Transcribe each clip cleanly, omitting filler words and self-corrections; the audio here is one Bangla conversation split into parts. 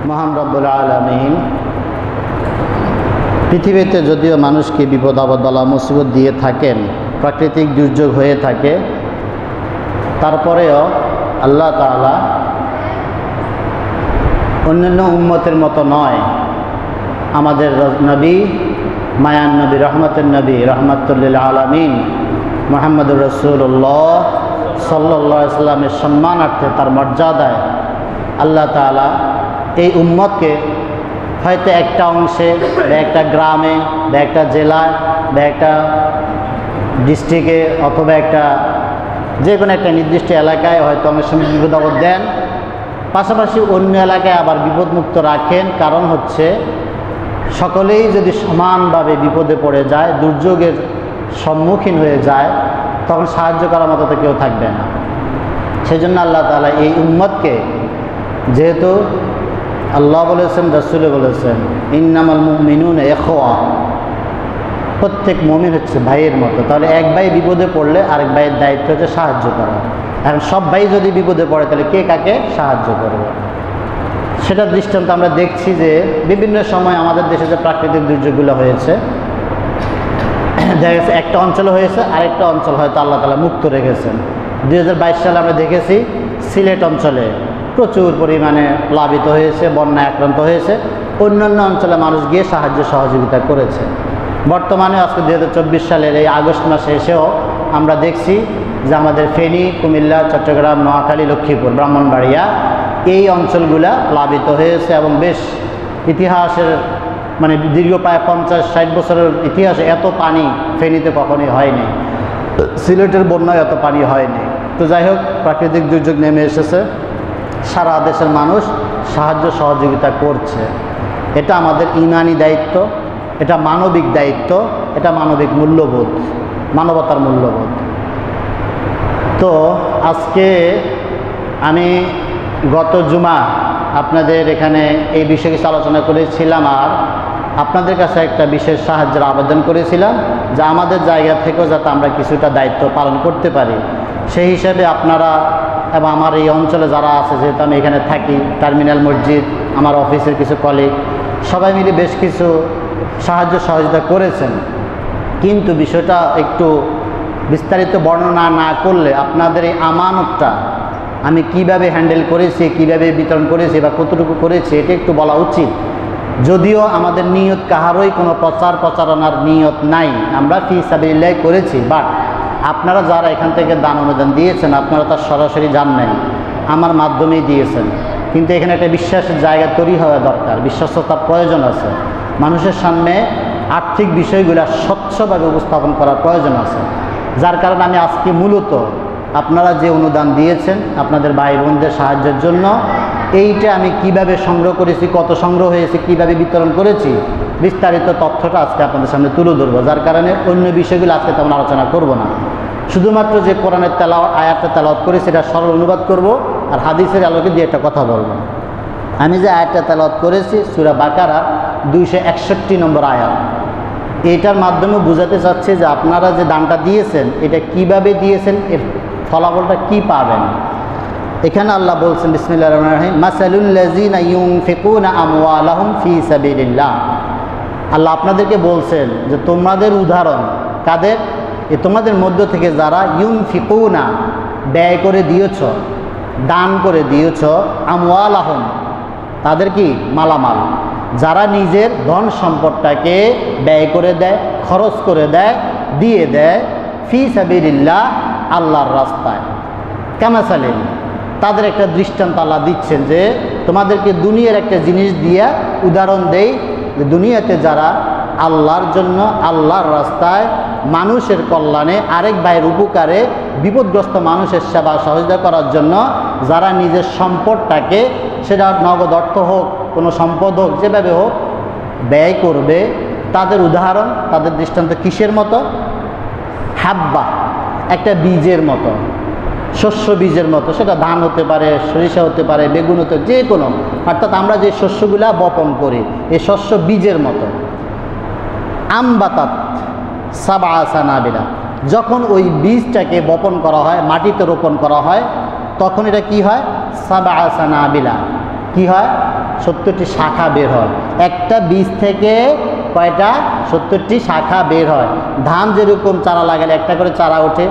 মহান রব্বুল আলামিন পৃথিবীতে যদিও মানুষকে বিপদ আপদ বালা মুসিবত দিয়ে থাকেন, প্রাকৃতিক দুর্যোগ হয়ে থাকে, তারপরেও আল্লাহ তাআলা অন্যান্য উম্মতের মতো নয়। আমাদের নবী, মায়ান নবী, রহমতের নবী, রহমাতুল আলামিন মুহাম্মদুর রাসূলুল্লাহ সাল্লাল্লাহু আলাইহি সাল্লামের সম্মানার্থে, তার মর্যাদায় আল্লাহ তাআলা এই উম্মতকে হয়তো একটা অংশে বা একটা গ্রামে বা একটা জেলায় বা একটা ডিস্ট্রিক্টে অথবা একটা যে কোনো একটা নির্দিষ্ট এলাকায় হয়তো অনেক সময় বিপদ আপদ দেন, পাশাপাশি অন্য এলাকায় আবার বিপদমুক্ত রাখেন। কারণ হচ্ছে সকলেই যদি সমানভাবে বিপদে পড়ে যায়, দুর্যোগের সম্মুখীন হয়ে যায়, তখন সাহায্য করার মতো তো কেউ থাকবে না। সেজন্য আল্লাহ তাআলা এই উম্মতকে, যেহেতু আল্লাহ বলেছেন, রাসূল বলেছেন, ইন্নামাল মুমিনুনা ইখওয়া, প্রত্যেক মুমিন হচ্ছে ভাইয়ের মতো, তাহলে এক ভাই বিপদে পড়লে আরেক ভাইয়ের দায়িত্ব হচ্ছে সাহায্য করা। এখন সব ভাই যদি বিপদে পড়ে তাহলে কে কাকে সাহায্য করবে? সেটার দৃষ্টান্ত আমরা দেখছি যে বিভিন্ন সময় আমাদের দেশে যে প্রাকৃতিক দুর্যোগগুলো হয়েছে, দেখা গেছে একটা অঞ্চলে হয়েছে, আরেকটা অঞ্চল হয়তো আল্লাহ তাআলা মুক্ত রেখেছেন। 2022 সালে আমরা দেখেছি সিলেট অঞ্চলে প্রচুর পরিমাণে প্লাবিত হয়েছে, বন্যায় আক্রান্ত হয়েছে, অন্যান্য অঞ্চলে মানুষ গিয়ে সাহায্য সহযোগিতা করেছে। বর্তমানে আজকে 2024 সালের এই আগস্ট মাসে এসেও আমরা দেখছি যে আমাদের ফেনী, কুমিল্লা, চট্টগ্রাম, নোয়াখালী, লক্ষ্মীপুর, ব্রাহ্মণবাড়িয়া এই অঞ্চলগুলা প্লাবিত হয়েছে এবং বেশ ইতিহাসের মানে দীর্ঘ প্রায় 50-60 বছরের ইতিহাসে এত পানি ফেনীতে কখনোই হয়নি, সিলেটের বন্যায় এত পানি হয়নি। তো যাই হোক, প্রাকৃতিক দুর্যোগ নেমে এসেছে, সারা দেশের মানুষ সাহায্য সহযোগিতা করছে। এটা আমাদের ইমানি দায়িত্ব, এটা মানবিক দায়িত্ব, এটা মানবিক মূল্যবোধ, মানবতার মূল্যবোধ। তো আজকে আমি গত জুমা আপনাদের এখানে এই বিষয়ে কিছু আলোচনা করেছিলাম, আর আপনাদের কাছে একটা বিশেষ সাহায্যের আবেদন করেছিলাম যে আমাদের জায়গা থেকেও যাতে আমরা কিছুটা দায়িত্ব পালন করতে পারি। সেই হিসাবে আপনারা এবং আমার এই অঞ্চলে যারা আছে, যেহেতু আমি এখানে থাকি, টার্মিনাল মসজিদ, আমার অফিসের কিছু কলিগ, সবাই মিলে বেশ কিছু সাহায্য সহযোগিতা করেছেন। কিন্তু বিষয়টা একটু বিস্তারিত বর্ণনা না করলে আপনাদের এই আমানতটা আমি কিভাবে হ্যান্ডেল করেছি, কিভাবে বিতরণ করেছি বা কতটুকু করেছি, এটা একটু বলা উচিত। যদিও আমাদের নিয়ত কাহারই কোনো প্রচারণার নিয়ত নাই, আমরা ফি সাবিলিল্লাহ করেছি, বাট আপনারা যারা এখান থেকে দান অনুদান দিয়েছেন, আপনারা তার সরাসরি জান নাই, আমার মাধ্যমেই দিয়েছেন। কিন্তু এখানে একটা বিশ্বাসের জায়গা তৈরি হওয়া দরকার, বিশ্বস্ততার প্রয়োজন আছে। মানুষের সামনে আর্থিক বিষয়গুলো স্বচ্ছভাবে উপস্থাপন করার প্রয়োজন আছে। যার কারণে আমি আজকে মূলত আপনারা যে অনুদান দিয়েছেন আপনাদের ভাই বোনদের সাহায্যের জন্য, এইটা আমি কিভাবে সংগ্রহ করেছি, কত সংগ্রহ হয়েছে, কিভাবে বিতরণ করেছি, বিস্তারিত তথ্যটা আজকে আপনাদের সামনে তুলে ধরবো। যার কারণে অন্য বিষয়গুলো আজকে তেমন আলোচনা করব না, শুধুমাত্র যে কোরআনের আয়াতটা তেলাওয়াত করি সেটা সরল অনুবাদ করব, আর হাদিসের আলোকে দিয়ে একটা কথা বলবো। আমি যে আয়াতটা তেলাওয়াত করেছি সূরা বাকারা 261 নম্বর আয়াত, এটার মাধ্যমে বোঝাতে চাচ্ছি যে আপনারা যে দানটা দিয়েছেন এটা কিভাবে দিয়েছেন, এর ফলাফলটা কি পাবেন। এখানে আল্লাহ বলছেন, বিসমিল্লাহির রহমানির রহিম, মাসালুল লাযিনা ইউনফিকুনা আমওয়ালাহুম ফি সাবিলিল্লাহ। আল্লাহ আপনাদেরকে বলছেন যে তোমাদের উদাহরণ কাদের, তোমাদের মধ্য থেকে যারা ইউনফিকুনা ব্যয় করে দিয়েছ, দান করে দিয়েছ, আমওয়ালাহুম তাদের কি মালামাল, যারা নিজের ধন সম্পদটাকে ব্যয় করে দেয়, খরচ করে দেয়, দিয়ে দেয়, ফি সাবিলিল্লাহ আল্লাহর রাস্তায়, কামাসালিন তাদের একটা দৃষ্টান্ত আল্লাহ দিচ্ছেন যে তোমাদেরকে দুনিয়ার একটা জিনিস দিয়া উদাহরণ দেই যে দুনিয়াতে যারা আল্লাহর জন্য, আল্লাহর রাস্তায়, মানুষের কল্যাণে, আরেক ভাইয়ের উপকারে, বিপদগ্রস্ত মানুষের সেবা সহযোগিতা করার জন্য যারা নিজের সম্পদটাকে, সেটা নগদ অর্থ হোক, কোনো সম্পদ হোক, যেভাবে হোক ব্যয় করবে, তাদের উদাহরণ, তাদের দৃষ্টান্ত কিসের মতো? হাব্বা, একটা বীজের মতো, শস্য বীজের মতো। সেটা ধান হতে পারে, সরিষা হতে পারে, বেগুন হতে, যে কোনো, অর্থাৎ আমরা যে শস্যগুলা বপন করি এই শস্য বীজের মতো। আমবাতাত সাবআ সানাবিলা, যখন ওই বীজটাকে বপন করা হয়, মাটিতে রোপণ করা হয়, তখন এটা কি হয়? সাবআ সানাবিলা, কি হয়? 70টি শাখা বের হয়। একটা বীজ থেকে কয়টা? 70টি শাখা বের হয়। ধান যেরকম চারা লাগালে একটা করে চারা ওঠে,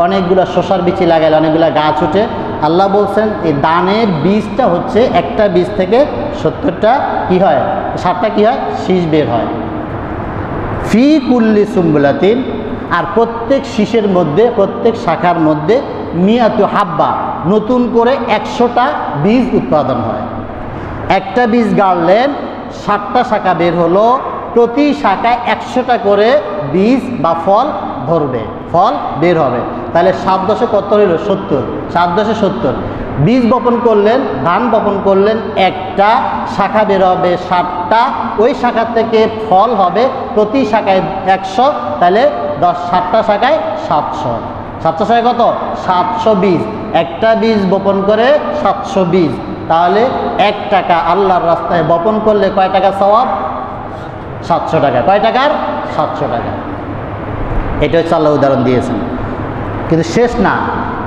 অনেকগুলো শসার বিচি লাগালে অনেকগুলো গাছ ওঠে। আল্লাহ বলছেন এই দানের বীজটা হচ্ছে একটা বীজ থেকে 70টা কি হয়, 60টা কি হয়, শীষ বের হয়। ফি কুল্লি সুম্বুলাতিন, আর প্রত্যেক শীষের মধ্যে, প্রত্যেক শাখার মধ্যে মিয়াতু হাব্বা, নতুন করে 100টা বীজ উৎপাদন হয়। একটা বীজ গাড়লেন, 60টা শাখা বের হলো, প্রতি শাখায় 100টা করে বীজ বা ফল ধরবে, ফল বের হবে। তাহলে 7 10 কত হইল? 70। 7 10 70। বীজ বপন করলেন, ধান বপন করলেন, একটা শাখা বের হবে 60টা, ওই শাখা থেকে ফল হবে প্রতি শাখায় 100, তাহলে 7টা শাখায় 700। 700 শাখায় কত? 700 বীজ। একটা বীজ বপন করে 700 বীজ, তাহলে 1 টাকা আল্লাহর রাস্তায় বপন করলে কয় টাকা সওয়াব? 700 টাকা। কয় টাকার? 700 টাকা। এটা হচ্ছে আল্লাহ উদাহরণ দিয়েছেন। কিন্তু শেষ না,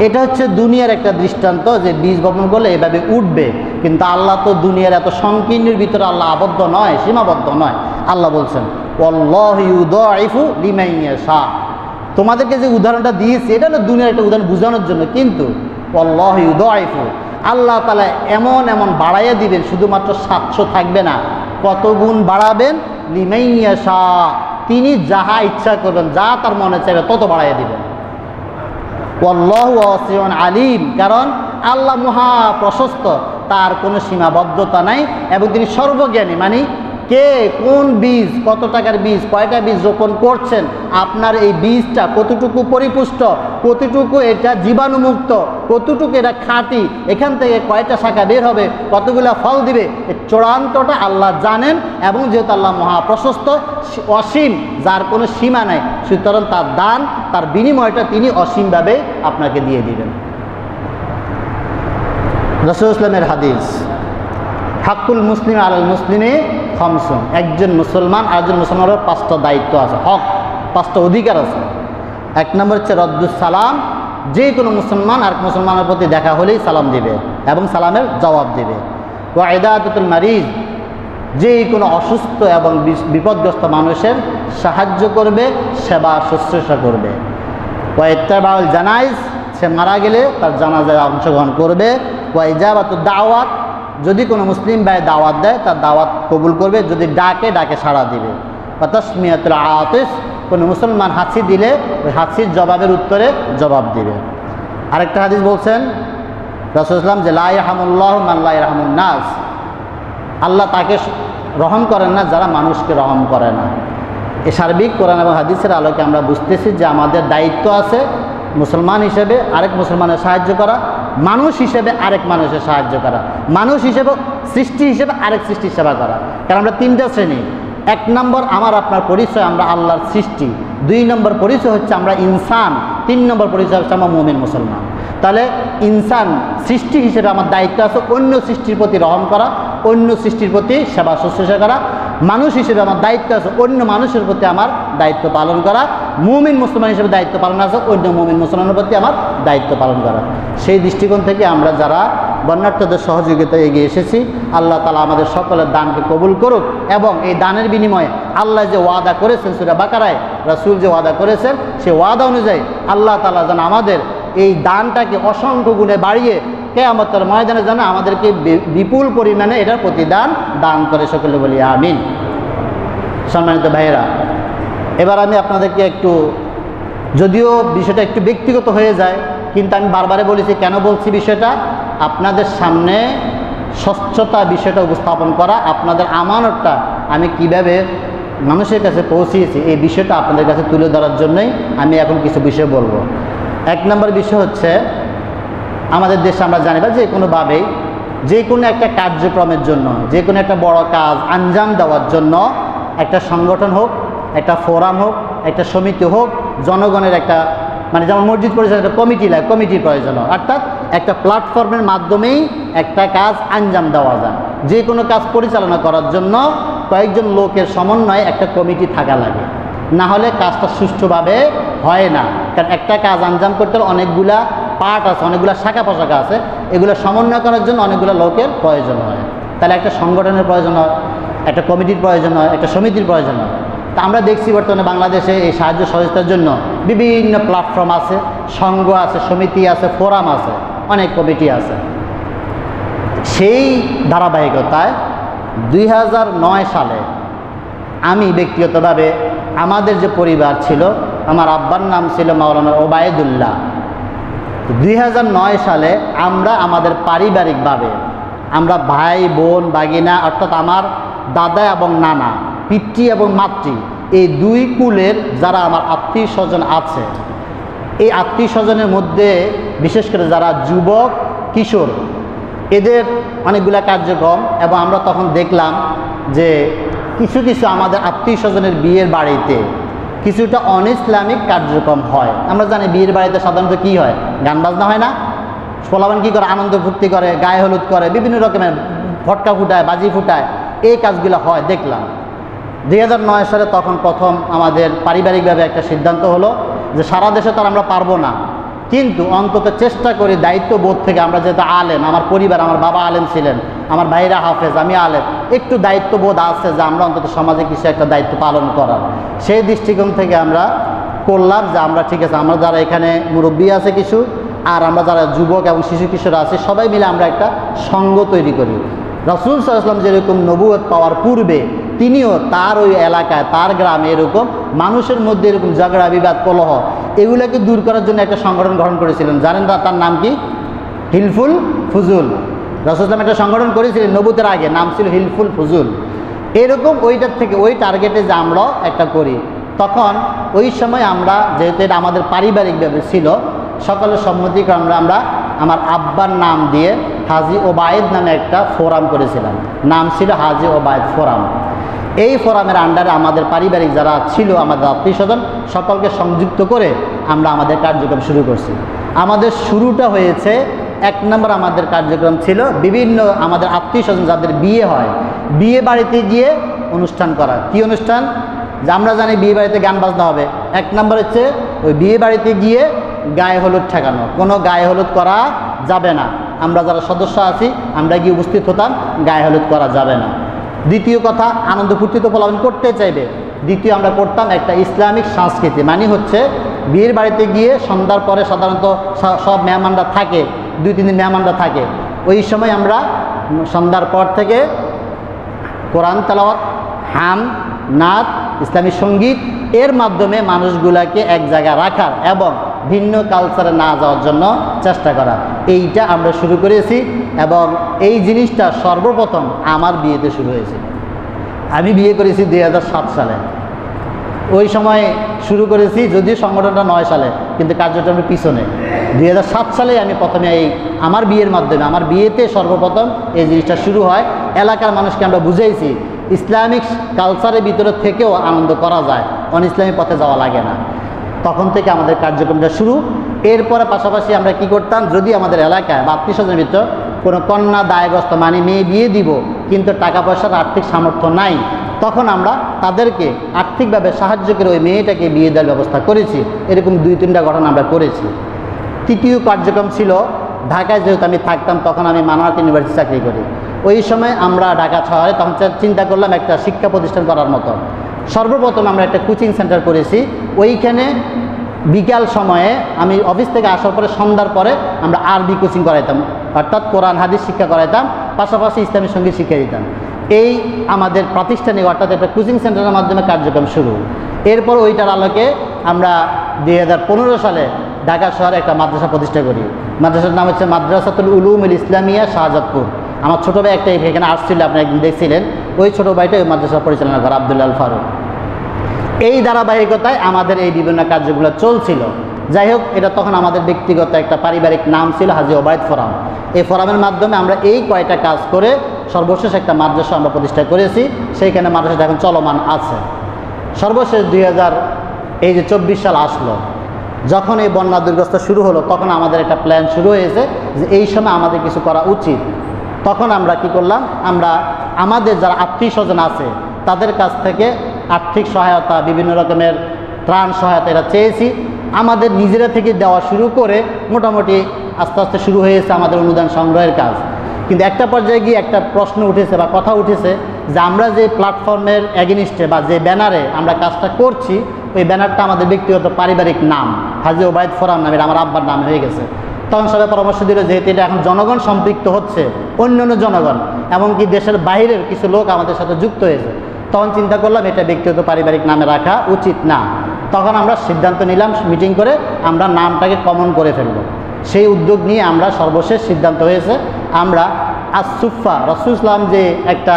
এটা হচ্ছে দুনিয়ার একটা দৃষ্টান্ত যে বীজ বপন করলে এভাবে উঠবে। কিন্তু আল্লাহ তো দুনিয়ার এত সংকীর্ণের ভিতরে আল্লাহ আবদ্ধ নয়, সীমাবদ্ধ নয়। আল্লাহ বলছেন ওয়াল্লাহু ইউদাইফু লিমান ইয়াশা। তোমাদেরকে যে উদাহরণটা দিয়েছি এটা হলো দুনিয়ার একটা উদাহরণ বোঝানোর জন্য, কিন্তু ওয়াল্লাহু ইউদাইফু, আল্লাহ তাআলা এমন এমন বাড়াইয়া দিবেন, শুধুমাত্র 700 থাকবে না, কত গুণ বাড়াবেন? লিমান ইয়াশা, তিনি যাহা ইচ্ছা করবেন, যা তার মনে চাইবে তত বাড়াইয়া দিবেন। ওয়াল্লাহু ওয়াসিউন আলিম, কারণ আল্লাহ মহা প্রশস্ত, তার কোনো সীমাবদ্ধতা নাই এবং তিনি সর্বজ্ঞানী। মানে কে কোন বীজ, কত টাকার বীজ, কয়টা বীজ রোপণ করছেন, আপনার এই বীজটা কতটুকু পরিপুষ্ট, কতটুকু এটা জীবাণুমুক্ত, কতটুকু এটা খাঁটি, এখান থেকে কয়টা শাখা বের হবে, কতগুলো ফল দিবে, এই চূড়ান্তটা আল্লাহ জানেন। এবং যেহেতু আল্লাহ মহাপ্রশস্ত, অসীম, যার কোনো সীমা নাই, সুতরাং তার দান, তার বিনিময়টা তিনি অসীমভাবে আপনাকে দিয়ে দিবেন। রাসূলুল্লাহ ইসলামের হাদিস, হাক্কুল মুসলিম আলাল মুসলিমে খামসুন, একজন মুসলমান আরেকজন মুসলমানের 5টা দায়িত্ব আছে, হক, 5টা অধিকার আছে। 1 নম্বর হচ্ছে রদ্দুস সালাম, যে কোনো মুসলমান আর মুসলমানের প্রতি দেখা হলেই সালাম দিবে এবং সালামের জবাব দেবে। ওয়া ইদাদাতুল মারিজ, যে কোনো অসুস্থ এবং বিপদগ্রস্ত মানুষের সাহায্য করবে, সেবা শুশ্রূষা করবে। ওয়া ইত্তাবাউল জানাইজ, সে মারা গেলে তার জানাজায় অংশগ্রহণ করবে। ওয়া ইজাবাতুদ দাওয়াত, যদি কোনো মুসলিম ভাই দাওয়াত দেয় তার দাওয়াত কবুল করবে, যদি ডাকে সাড়া দিবে। ওয়া তাসমিয়াতুল আতিস, কোনো মুসলমান হাসি দিলে ওই হাসির জবাবের উত্তরে জবাব দিবে। আরেকটা হাদিস বলছেন রাসূলুল্লাহ যে লা ইয়ারহামুল্লাহু মান লা ইয়ারহামুন নাস, আল্লাহ তাকে রহম করেন না যারা মানুষকে রহম করে না। এই সার্বিক কোরআন এবং হাদিসের আলোকে আমরা বুঝতেছি যে আমাদের দায়িত্ব আছে মুসলমান হিসেবে আরেক মুসলমানের সাহায্য করা, মানুষ হিসেবে আরেক মানুষের সাহায্য করা, মানুষ হিসেবে, সৃষ্টি হিসেবে আরেক সৃষ্টির সেবা করা। কারণ আমরা 3টা শ্রেণী। 1 নম্বর আমার আপনার পরিচয়, আমরা আল্লাহর সৃষ্টি। 2 নম্বর পরিচয় হচ্ছে আমরা ইনসান। 3 নম্বর পরিচয় হচ্ছে আমরা মুমিন মুসলমান। তাহলে ইনসান সৃষ্টি হিসেবে আমার দায়িত্ব আছে অন্য সৃষ্টির প্রতি রহম করা, অন্য সৃষ্টির প্রতি সেবা শুশ্রূষা করা। মানুষ হিসেবে আমার দায়িত্ব আছে অন্য মানুষের প্রতি আমার দায়িত্ব পালন করা। মুমিন মুসলমান হিসেবে দায়িত্ব পালন আছে অন্য মুমিন মুসলমানের প্রতি আমার দায়িত্ব পালন করা। সেই দৃষ্টিকোণ থেকে আমরা যারা বন্যার্থদের সহযোগিতায় এগিয়ে এসেছি, আল্লাহ তাআলা আমাদের সকলের দানকে কবুল করুক এবং এই দানের বিনিময়ে আল্লাহ যে ওয়াদা করেছেন সূরা বাকারায়, রাসূল যে ওয়াদা করেছেন, সেই ওয়াদা অনুযায়ী আল্লাহ তাআলা যেন আমাদের এই দানটাকে অসংখ্য গুণে বাড়িয়ে কিয়ামতের ময়দানে যেন আমাদেরকে বিপুল পরিমাণে এটার প্রতিদান দান করে, সকলে বলি আমিন। সম্মানিত ভাইয়েরা, এবার আমি আপনাদেরকে একটু, যদিও বিষয়টা একটু ব্যক্তিগত হয়ে যায়, কিন্তু আমি বারবারে বলেছি, কেন বলছি বিষয়টা, আপনাদের সামনে স্বচ্ছতা বিষয়টা উপস্থাপন করা, আপনাদের আমানতটা আমি কিভাবে মানুষের কাছে পৌঁছিয়েছি এই বিষয়টা আপনাদের কাছে তুলে ধরার জন্যই আমি এখন কিছু বিষয় বলবো। 1 নম্বর বিষয় হচ্ছে, আমাদের দেশে আমরা জানি বা যে কোনোভাবেই যে কোনো একটা কার্যক্রমের জন্য, যে কোনো একটা বড় কাজ আঞ্জাম দেওয়ার জন্য একটা সংগঠন হোক, একটা ফোরাম হোক, একটা সমিতি হোক, জনগণের একটা, মানে যেমন মসজিদ পরিচালনা একটা কমিটি লাগে, কমিটির প্রয়োজন হয়, অর্থাৎ একটা প্ল্যাটফর্মের মাধ্যমেই একটা কাজ আঞ্জাম দেওয়া যায়। যে কোনো কাজ পরিচালনা করার জন্য কয়েকজন লোকের সমন্বয়ে একটা কমিটি থাকা লাগে, না হলে কাজটা সুষ্ঠুভাবে হয় না। কারণ একটা কাজ আঞ্জাম করতে হলে অনেকগুলা পার্ট আছে, অনেকগুলা শাখা পোশাখা আছে, এগুলো সমন্বয় করার জন্য অনেকগুলো লোকের প্রয়োজন হয়। তাহলে একটা সংগঠনের প্রয়োজন হয়, একটা কমিটির প্রয়োজন হয়, একটা সমিতির প্রয়োজন হয়। তা আমরা দেখছি বর্তমানে বাংলাদেশে এই সাহায্য সহযোগিতার জন্য বিভিন্ন প্ল্যাটফর্ম আছে, সংঘ আছে, সমিতি আছে, ফোরাম আছে, অনেক কমিটি আছে। সেই ধারাবাহিকতায় 2009 সালে আমি ব্যক্তিগতভাবে আমাদের যে পরিবার ছিল, আমার আব্বার নাম ছিল মাওলানা ওবায়দুল্লাহ। 2009 সালে আমরা আমাদের পারিবারিকভাবে আমরা ভাই বোন বাগিনা অর্থাৎ আমার দাদা এবং নানা, পিতৃ এবং মাতৃ, এই দুই কুলের যারা আমার আত্মীয় স্বজন আছে, এই আত্মীয় স্বজনের মধ্যে বিশেষ করে যারা যুবক কিশোর, এদের অনেকগুলা কার্যক্রম, এবং আমরা তখন দেখলাম যে কিছু কিছু আমাদের আত্মীয় স্বজনের বিয়ের বাড়িতে কিছুটা অন ইসলামিক কার্যক্রম হয়। আমরা জানি বিয়ের বাড়িতে সাধারণত কি হয়, গান বাজনা হয় না, পোলাপান কী করে, আনন্দ ফুর্তি করে, গায়ে হলুদ করে, বিভিন্ন রকমের ফটকা ফুটায়, বাজি ফুটায়, এই কাজগুলো হয় দেখলাম। 2009 সালে তখন প্রথম আমাদের পারিবারিকভাবে একটা সিদ্ধান্ত হলো যে সারা দেশে তো আমরা পারবো না, কিন্তু অন্তত চেষ্টা করি দায়িত্ববোধ থেকে, আমরা যেহেতু আলেম, আমার পরিবার, আমার বাবা আলেম ছিলেন, আমার ভাইরা হাফেজ, আমি আলেম, একটু দায়িত্ববোধ আছে যে আমরা অন্তত সমাজে কিছু একটা দায়িত্ব পালন করার। সেই দৃষ্টিকোণ থেকে আমরা করলাম যে আমরা ঠিক আছে, আমরা যারা এখানে মুরব্বী আছে কিছু, আর আমরা যারা যুবক এবং শিশু কিশোর আছে, সবাই মিলে আমরা একটা সংঘ তৈরি করি। রাসূল সাল্লাল্লাহু আলাইহি ওয়াসাল্লাম যেরকম নবুয়ত পাওয়ার পূর্বে তিনিও তার ওই এলাকায়, তার গ্রামে এরকম মানুষের মধ্যে এরকম ঝগড়া বিবাদ কলহ এগুলোকে দূর করার জন্য একটা সংগঠন গঠন করেছিলেন। জানেন না তার নাম কি? হিলফুল ফুজুল। রাসূল সাল্লাল্লাহু একটা সংগঠন করেছিলেন নবুতের আগে, নাম ছিল হিলফুল ফুজুল। এরকম ওইটার থেকে ওই টার্গেটে যে আমরাও একটা করি, তখন ওই সময় আমরা যেহেতু এটা আমাদের পারিবারিকভাবে ছিল, সকলের সম্মতিক্রমে আমরা আমার আব্বার নাম দিয়ে হাজী ওবায়েদ নামে একটা ফোরাম করেছিলাম। নাম ছিল হাজী ওবায়েদ ফোরাম। এই ফোরামের আন্ডারে আমাদের পারিবারিক যারা ছিল, আমাদের আত্মীয় স্বজন, সকলকে সংযুক্ত করে আমরা আমাদের কার্যক্রম শুরু করছি। আমাদের শুরুটা হয়েছে, এক নম্বর আমাদের কার্যক্রম ছিল বিভিন্ন আমাদের আত্মীয় স্বজন যাদের বিয়ে হয়, বিয়ে বাড়িতে গিয়ে অনুষ্ঠান করা। কি অনুষ্ঠান? যে আমরা জানি বিয়ে বাড়িতে গান বাজনা হবে, এক নম্বর হচ্ছে ওই বিয়ে বাড়িতে গিয়ে গায়ে হলুদ ঠেকানো, কোনো গায়ে হলুদ করা যাবে না। আমরা যারা সদস্য আছি আমরা গিয়ে উপস্থিত হতাম, গায়ে হলুদ করা যাবে না। দ্বিতীয় কথা, আনন্দ ফুর্তি তো পালন করতে চাইবে। দ্বিতীয় আমরা করতাম একটা ইসলামিক সংস্কৃতি, মানে হচ্ছে বিয়ের বাড়িতে গিয়ে সন্ধ্যার পরে সাধারণত সব মেহমানরা থাকে, 2-3 দিন মেহমানরা থাকে। ওই সময় আমরা সন্ধ্যার পর থেকে কোরআন তেলাওয়াত, হাম, নাচ, ইসলামী সঙ্গীত এর মাধ্যমে মানুষগুলাকে এক জায়গায় রাখার এবং ভিন্ন কালচারে না যাওয়ার জন্য চেষ্টা করা, এইটা আমরা শুরু করেছি। এবং এই জিনিসটা সর্বপ্রথম আমার বিয়েতে শুরু হয়েছিল। আমি বিয়ে করেছি 2007 সালে। ওই সময় শুরু করেছি, যদিও সংগঠনটা 9 সালে, কিন্তু কার্যক্রমের পিছনে 2007 সালে আমি প্রথমে এই আমার বিয়ের মাধ্যমে, আমার বিয়েতে সর্বপ্রথম এই জিনিসটা শুরু হয়। এলাকার মানুষকে আমরা বুঝাইছি ইসলামিক কালচারের ভিতরে থেকেও আনন্দ করা যায়, অন ইসলামী পথে যাওয়া লাগে না। তখন থেকে আমাদের কার্যক্রমটা শুরু। এরপরে পাশাপাশি আমরা কি করতাম, যদি আমাদের এলাকায় বা আত্মীয় স্বজনের ভিতর কোনো কন্যা দায়গ্রস্ত, মানে মেয়ে বিয়ে দিব কিন্তু টাকা পয়সার আর্থিক সামর্থ্য নাই, তখন আমরা তাদেরকে আর্থিকভাবে সাহায্য করে ওই মেয়েটাকে বিয়ে দেওয়ার ব্যবস্থা করেছি। এরকম 2-3টা ঘটনা আমরা করেছি। তৃতীয় কার্যক্রম ছিল, ঢাকায় যেহেতু আমি থাকতাম, তখন আমি মানহাট ইউনিভার্সিটি চাকরি করি। ওই সময় আমরা ঢাকা শহরে তখন চিন্তা করলাম একটা শিক্ষা প্রতিষ্ঠান করার মতো। সর্বপ্রথম আমরা একটা কোচিং সেন্টার করেছি। ওইখানে বিকাল সময়ে আমি অফিস থেকে আসার পরে সন্ধ্যার পরে আমরা আরবি কোচিং করাইতাম, অর্থাৎ কোরআন হাদিস শিক্ষা করাইতাম, পাশাপাশি ইসলামী সঙ্গীত শিক্ষা দিতাম। এই আমাদের প্রাতিষ্ঠানিক অর্থাৎ একটা কোচিং সেন্টারের মাধ্যমে কার্যক্রম শুরু। এরপর ওইটার আলোকে আমরা 2015 সালে ঢাকা শহরে একটা মাদ্রাসা প্রতিষ্ঠা করি। মাদ্রাসার নাম হচ্ছে মাদ্রাসাতুল উলুমুল ইসলামিয়া শাহজাদপুর। আমার ছোটো ভাই একটা এখানে আসছিল, আপনি একদিন দেখছিলেন, ওই ছোটো ভাইটা ওই মাদ্রাসা পরিচালনা করে, আব্দুল্লাহ আল ফারুক। এই ধারাবাহিকতায় আমাদের এই বিভিন্ন কার্যগুলো চলছিল। যাই হোক, এটা তখন আমাদের ব্যক্তিগত একটা পারিবারিক নাম ছিল হাজী ওবায়েদ ফোরাম। এই ফোরামের মাধ্যমে আমরা এই কয়টা কাজ করে সর্বশেষ একটা মাদ্রাসা আমরা প্রতিষ্ঠা করেছি। সেইখানে মাদ্রাসাটা এখন চলমান আছে। সর্বশেষ 2024 সাল আসলো, যখন এই বন্যা দুর্গস্ত শুরু হলো, তখন আমাদের একটা প্ল্যান শুরু হয়েছে যে এই সময় আমাদের কিছু করা উচিত। তখন আমরা কি করলাম, আমরা আমাদের যারা আত্মীয় স্বজন আছে তাদের কাছ থেকে আর্থিক সহায়তা, বিভিন্ন রকমের ত্রাণ সহায়তা এটা চেয়েছি। আমাদের নিজেরা থেকে দেওয়া শুরু করে মোটামুটি আস্তে আস্তে শুরু হয়েছে আমাদের অনুদান সংগ্রহের কাজ। কিন্তু একটা পর্যায়ে গিয়ে একটা প্রশ্ন উঠেছে বা কথা উঠেছে যে আমরা যে প্ল্যাটফর্মের এগেনিস্টে বা যে ব্যানারে আমরা কাজটা করছি, ওই ব্যানারটা আমাদের ব্যক্তিগত পারিবারিক নাম, হাজী ওবায়দ ফোরাম নামের আমার আব্বার নাম হয়ে গেছে। তখন সবাই পরামর্শ দিল যেহেতু এটা এখন জনগণ সম্পৃক্ত হচ্ছে, অন্যান্য জনগণ এমনকি দেশের বাইরের কিছু লোক আমাদের সাথে যুক্ত হয়েছে, তখন চিন্তা করলাম এটা ব্যক্তিগত পারিবারিক নামে রাখা উচিত না। তখন আমরা সিদ্ধান্ত নিলাম মিটিং করে আমরা নামটাকে কমন করে ফেলব। সেই উদ্যোগ নিয়ে আমরা সর্বশেষ সিদ্ধান্ত হয়েছে আমরা আসসুফা, রাসূল ইসলাম যে একটা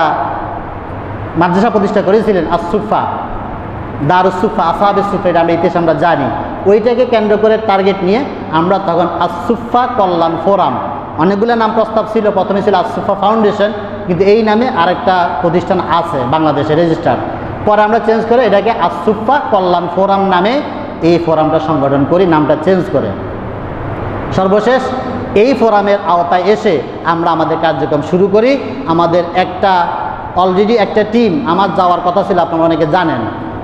মাদ্রাসা প্রতিষ্ঠা করেছিলেন আসসুফা, দারুসুফা, আসহাবে সুফা, এটা আমরা ইতিহাস আমরা জানি, ওইটাকে কেন্দ্র করে টার্গেট নিয়ে আমরা তখন আসসুফা কল্যাণ ফোরাম, অনেকগুলো নাম প্রস্তাব ছিল, প্রথমে ছিল আসসুফা ফাউন্ডেশন, কিন্তু এই নামে আরেকটা প্রতিষ্ঠান আছে বাংলাদেশে রেজিস্টার, পরে আমরা চেঞ্জ করে এটাকে আসসুফা কল্যাণ ফোরাম নামে এই ফোরামটা সংগঠন করি, নামটা চেঞ্জ করে। সর্বশেষ এই ফোরামের আওতায় এসে আমরা আমাদের কার্যক্রম শুরু করি। আমাদের অলরেডি একটা টিম আমার যাওয়ার কথা ছিল, আপনারা অনেকে জানেন,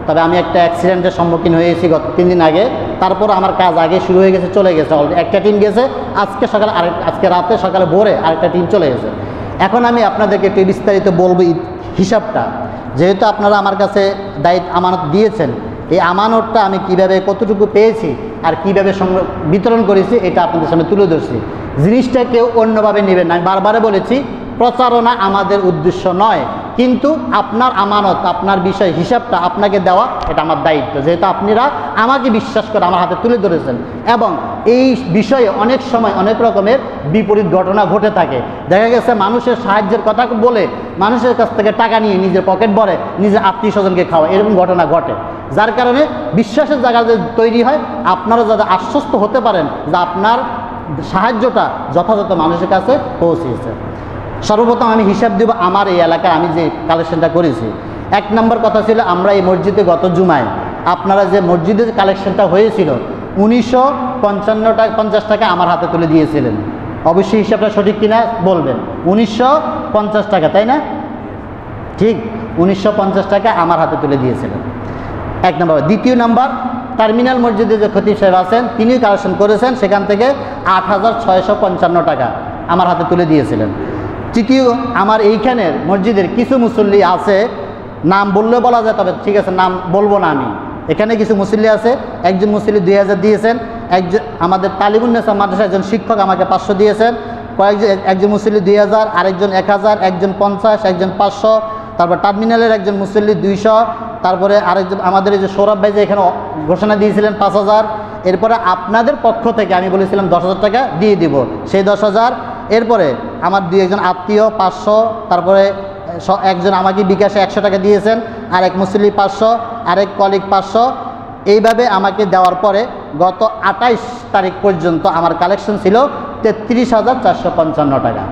তবে আমি একটা অ্যাক্সিডেন্টের সম্মুখীন হয়েছি গত 3 দিন আগে, তারপর আমার কাজ আগে শুরু হয়ে গেছে, চলে গেছে অলরেডি একটা টিম গেছে, আজকে রাতে সকালে ভোরে আরেকটা টিম চলে গেছে। এখন আমি আপনাদেরকে একটু বিস্তারিত বলবো হিসাবটা, যেহেতু আপনারা আমার কাছে আমানত দিয়েছেন, এই আমানতটা আমি কিভাবে কতটুকু পেয়েছি আর কীভাবে বিতরণ করেছি এটা আপনাদের সামনে তুলে ধরছি। জিনিসটা কেউ অন্যভাবে নেবেন না, আমি বারবারে বলেছি প্রচারণা আমাদের উদ্দেশ্য নয়, কিন্তু আপনার আমানত, আপনার বিষয় হিসাবটা আপনাকে দেওয়া এটা আমার দায়িত্ব, যেহেতু আপনারা আমাকে বিশ্বাস করে আমার হাতে তুলে ধরেছেন। এবং এই বিষয়ে অনেক সময় অনেক রকমের বিপরীত ঘটনা ঘটে থাকে, দেখা গেছে মানুষের সাহায্যের কথা বলে মানুষের কাছ থেকে টাকা নিয়ে নিজের পকেট ভরে নিজের আত্মীয় স্বজনকে খাওয়া, এরকম ঘটনা ঘটে, যার কারণে বিশ্বাসের জায়গা যে তৈরি হয়, আপনারা যাতে আশ্বস্ত হতে পারেন যে আপনার সাহায্যটা যথাযথ মানুষের কাছে পৌঁছেছে। সর্বপ্রথম আমি হিসাব দেব আমার এই এলাকায় আমি যে কালেকশনটা করেছি। 1 নম্বর কথা ছিল আমরা এই মসজিদে গত জুমায় আপনারা যে মসজিদের কালেকশনটা হয়েছিল 1950 টাকা আমার হাতে তুলে দিয়েছিলেন, অবশ্যই হিসাবটা সঠিক কিনা বলবেন, 1950 টাকা, তাই না? ঠিক 1950 টাকা আমার হাতে তুলে দিয়েছিলেন, 1 নম্বর। দ্বিতীয় নম্বর, টার্মিনাল মসজিদে যে খতিব সাহেব আছেন তিনিও কালেকশন করেছেন, সেখান থেকে 8655 টাকা আমার হাতে তুলে দিয়েছিলেন। তৃতীয়, আমার এইখানের মসজিদের কিছু মুসল্লি আছে, নাম বললেও বলা যায়, তবে ঠিক আছে নাম বলবো না আমি, এখানে কিছু মুসল্লি আছে, একজন মুসল্লি 2000 দিয়েছেন, আমাদের তালিবুন্নেসা মাদ্রাসার একজন শিক্ষক আমাকে 500 দিয়েছেন, একজন মুসল্লি 2000, আরেকজন 1000, একজন 50, একজন 500, তারপর টার্মিনালের একজন মুসল্লি 200, তারপরে আরেকজন আমাদের এই যে সৌরভ ভাই যে এখানে ঘোষণা দিয়েছিলেন 5000, এরপরে আপনাদের পক্ষ থেকে আমি বলেছিলাম 10,000 টাকা দিয়ে দিব, সেই 10,000, এরপরে আমার 2-1 আত্মীয় 500, তারপরে একজন আমাকে বিকাশে 100 টাকা দিয়েছেন, আর এক মুসল্লি 500, আরেক কলিগ 500, এইভাবে আমাকে দেওয়ার পরে গত 28 তারিখ পর্যন্ত আমার কালেকশন ছিল 33,455 টাকা।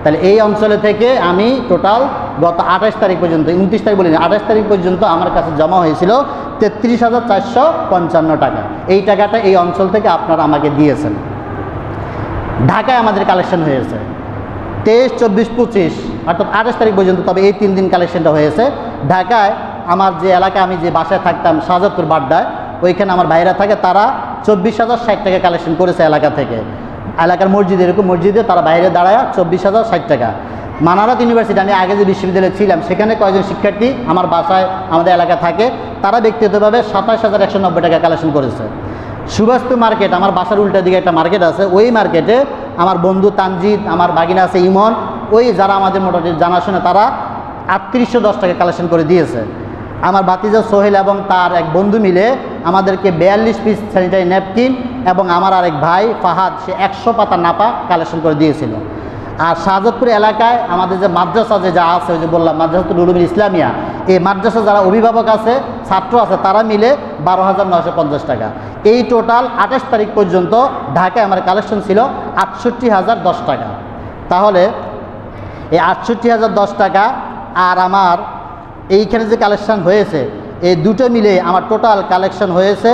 তাহলে এই অঞ্চলে থেকে আমি টোটাল গত 28 তারিখ পর্যন্ত, 29 তারিখ বলিনি, 28 তারিখ পর্যন্ত আমার কাছে জমা হয়েছিল 33,455 টাকা। এই টাকাটা এই অঞ্চল থেকে আপনারা আমাকে দিয়েছেন। ঢাকায় আমাদের কালেকশন হয়েছে 23, 24, 25 অর্থাৎ 28 তারিখ পর্যন্ত, তবে এই 3 দিন কালেকশনটা হয়েছে। ঢাকায় আমার যে এলাকায় আমি যে বাসায় থাকতাম শাহজাদপুর বাড্ডায়, ওইখানে আমার ভাইরা থাকে, তারা 24,060 টাকা কালেকশন করেছে এলাকা থেকে, এলাকার মসজিদে, এরকম মসজিদে তারা বাইরে দাঁড়ায় 24,060 টাকা। মানারাত ইউনিভার্সিটি, আমি আগে যে বিশ্ববিদ্যালয়ে ছিলাম সেখানে কয়েকজন শিক্ষার্থী আমার বাসায় আমাদের এলাকা থাকে, তারা ব্যক্তিগতভাবে 27,190 টাকা কালেকশন করেছে। সুবাস্তু মার্কেট, আমার বাসার উল্টা দিকে একটা মার্কেট আছে, ওই মার্কেটে আমার বন্ধু তানজিদ, আমার বাগিনা আছে ইমন, ওই যারা আমাদের মোটামুটি জানাশোনা, তারা 3810 টাকা কালেকশন করে দিয়েছে। আমার ভাতিজা সোহেল এবং তার এক বন্ধু মিলে আমাদেরকে 42 পিস স্যানিটারি ন্যাপকিন এবং আমার আরেক ভাই ফাহাদ সে 100 পাতা নাপা কালেকশন করে দিয়েছিল। আর শাহজাদপুর এলাকায় আমাদের যে মাদ্রাসা যা আছে, ওই যে বললাম মাদ্রাসাতুল উলুমুল ইসলামিয়া, এই মাদ্রাসা যারা অভিভাবক আছে, ছাত্র আছে, তারা মিলে 12,950 টাকা। এই টোটাল 28 তারিখ পর্যন্ত ঢাকায় আমার কালেকশন ছিল 68,010 টাকা। তাহলে এই 68,010 টাকা আর আমার এইখানে যে কালেকশন হয়েছে, এই দুটো মিলে আমার টোটাল কালেকশন হয়েছে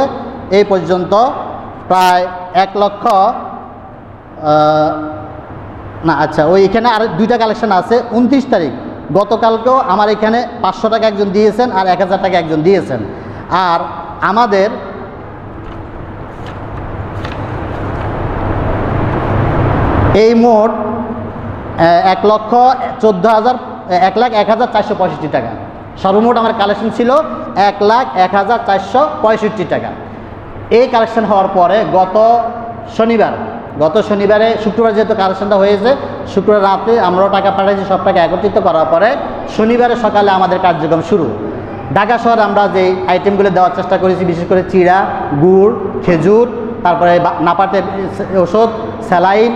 এই পর্যন্ত প্রায় 1 লক্ষ না, আচ্ছা ওই এখানে আর 2টা কালেকশন আছে। 29 তারিখ গতকালকেও আমার এখানে 500 টাকা একজন দিয়েছেন আর 1000 টাকা একজন দিয়েছেন। আর আমাদের এই মোট 1,01,465 টাকা। সর্বমোট আমার কালেকশন ছিল 1,01,465 টাকা। এই কালেকশন হওয়ার পরে গত শনিবারে শুক্রবার যেহেতু কালেকশনটা হয়েছে, শুক্রবার রাতে আমরাও টাকা পাঠাইছি, সব টাকা একত্রিত করার পরে শনিবারে সকালে আমাদের কার্যক্রম শুরু। ঢাকা শহরে আমরা যে আইটেমগুলো দেওয়ার চেষ্টা করেছি, বিশেষ করে চিড়া, গুড়, খেজুর, তারপরে নাপাতে ওষুধ, স্যালাইন,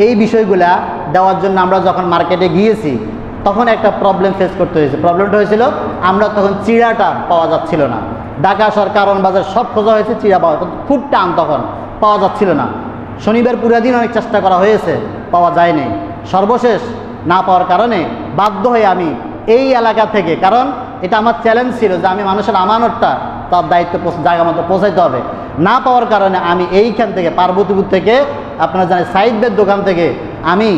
এই বিষয়গুলা দেওয়ার জন্য আমরা যখন মার্কেটে গিয়েছি তখন একটা প্রবলেম ফেস করতে হয়েছে। প্রবলেমটা হয়েছিল আমরা তখন চিড়াটা পাওয়া যাচ্ছিল না। ঢাকা শহর কারণ বাজার সব খোঁজা হয়েছে, চিড়া পাওয়া খুব টান, তখন পাওয়া যাচ্ছিল না। শনিবার পুরো দিন অনেক চেষ্টা করা হয়েছে, পাওয়া যায়নি। সর্বশেষ না পাওয়ার কারণে বাধ্য হয়ে আমি এই এলাকা থেকে, কারণ এটা আমার চ্যালেঞ্জ ছিল যে আমি মানুষের আমানতটা তার দায়িত্ব জায়গা মতো পৌঁছাইতে হবে। না পাওয়ার কারণে আমি এইখান থেকে পার্বতীপুর থেকে, আপনারা জানেন সাইদ ভাইয়ের দোকান থেকে আমি